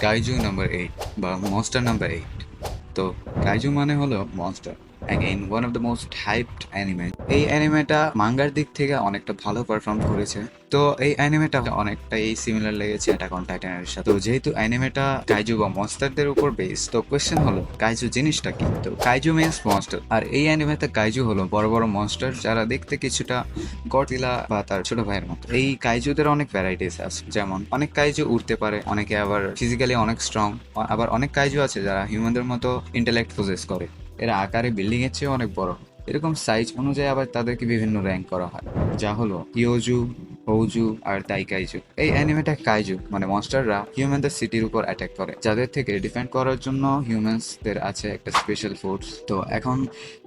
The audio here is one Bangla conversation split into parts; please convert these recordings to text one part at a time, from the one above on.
কাইজু নাম্বার 8 বা মনস্টার নাম্বার 8। তো কাইজু মানে হলো monster, again one of the most hyped anime. এই অ্যানিমেটা মাঙ্গার দিক থেকে অনেকটা ভালো পারফর্ম করেছে। তো এই অ্যানিমেটা অনেকটাই সিমিলার লেগেছে অ্যাটাক অন টাইটানের সাথে। তো যেহেতু অ্যানিমেটা কাইজু বা মনস্টারদের উপর বেস, তো কোয়েশ্চেন হলো কাইজু জিনিসটা কি? তো কাইজু মিন্স মনস্টার, আর এই অ্যানিমেতে কাইজু হলো বড় বড় মনস্টার যারা দেখতে কিছুটা গডজিলা বা তার ছোট ভাইয়ের মতো। এই কাইজুদের অনেক ভ্যারাইটিস আছে, যেমন অনেক কাইজু উড়তে পারে, অনেকে আবার ফিজিক্যালি অনেক স্ট্রং, আবার অনেক কাইজু আছে যারা হিউম্যানদের মতো ইন্টেলেক্ট পজেস করে। এরা আকারে বিল্ডিং এর চেয়ে অনেক বড়। এরকম সাইজ অনুযায়ী আবার তাদেরকে বিভিন্ন র্যাঙ্ক করা হয়, যা হলো ইয়োজু, হৌজু আর দাইকাইজু। এই অ্যানিমেটা কাইজু মানে মনস্টাররা হিউম্যানদের সিটির উপর অ্যাটাক করে, যাদের থেকে ডিফেন্ড করার জন্য হিউম্যানসদের আছে একটা স্পেশাল ফোর্স। তো এখন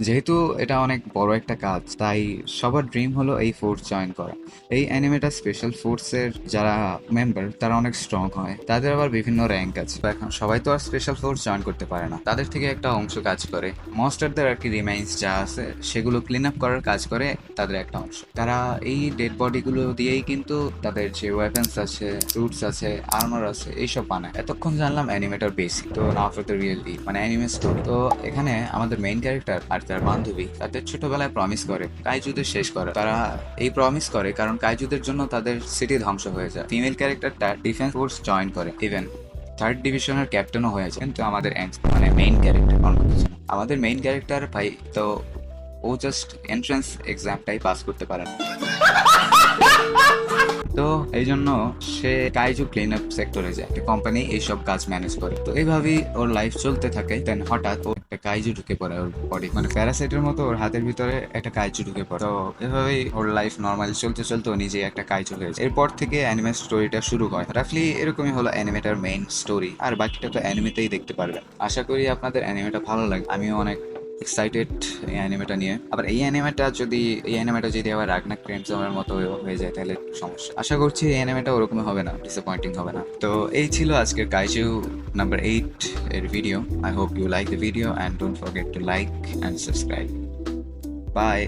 যেহেতু এটা অনেক বড় একটা কাজ, তাই সবার ড্রিম হলো এই ফোর্স জয়েন করা। এই অ্যানিমেটা স্পেশাল ফোর্সের যারা মেম্বার তারা অনেক স্ট্রং হয়, তাদের আবার বিভিন্ন র্যাঙ্ক আছে। তো এখন সবাই তো আর স্পেশাল ফোর্স জয়েন করতে পারে না, তাদের থেকে একটা অংশ কাজ করে মনস্টারদের আর কি রিমাইন্স যা আছে সেগুলো ক্লিন আপ করার কাজ করে তাদের একটা অংশ। তারা এই ডেড বডিগুলো দিয়েই কিন্তু তাদের যে ওয়েপন্স আছে, স্যুটস আছে, আর্মার আছে, এইসব বানায়। এতক্ষণ জানলাম অ্যানিমেটার বেসিক। তো নাও ফর দ্য রিয়েল মানে অ্যানিমে স্টোরি। তো এখানে আমাদের মেইন ক্যারেক্টার আর তার বান্ধবী তাদের ছোটবেলায় প্রমিস করে কাইজুদের শেষ করে। তারা এই প্রমিস করে কারণ কাইজুদের জন্য তাদের সিটি ধ্বংস হয়ে যায়। ফিমেল ক্যারেক্টারটা ডিফেন্স ফোর্স জয়েন করে, ইভেন থার্ড ডিভিশনের ক্যাপ্টেনও হয়ে যায়। কিন্তু আমাদের মানে মেইন ক্যারেক্টার অন্য কিছু না। আমাদের মেইন ক্যারেক্টার ভাই তো ও জাস্ট এন্ট্রান্স এক্সামটাই পাস করতে পারে না। তো এই জন্য সে কাইজু ক্লিন আপ সেক্টরে যায়, একটা কোম্পানি এইসব কাজ ম্যানেজ করে। তো এইভাবেই ওর লাইফ চলতে থাকে। দেন হঠাৎ ও একটা কাইজু ঢুকে পড়ে ওর বডি, মানে প্যারাসাইটের মতো ওর হাতের ভিতরে একটা কাইজু ঢুকে পড়ে। তো এভাবেই ওর লাইফ নর্মাল চলতে চলতে ও নিজেই একটা কাইজু হয়ে যায়। এরপর থেকে অ্যানিমে স্টোরিটা শুরু হয়। রাফলি এরকমই হলো অ্যানিমেটার মেইন স্টোরি, আর বাকিটা তো অ্যানিমেতেই দেখতে পারবেন। আশা করি আপনাদের অ্যানিমেটা ভালো লাগে। আমিও অনেক এক্সাইটেড এই অ্যানিমেটা নিয়ে। আবার এই অ্যানিমেটা যদি আবার রাগনাক ক্রেমসমের মতো হয়ে যায় তাহলে সমস্যা। আশা করছি এই অ্যানিমেটা ওরকমই হবে না, ডিসঅ্যাপয়েন্টিং হবে না। তো এই ছিল আজকের কাইজু নাম্বার 8 এর video. I hope you like the video and don't forget to like and subscribe. By.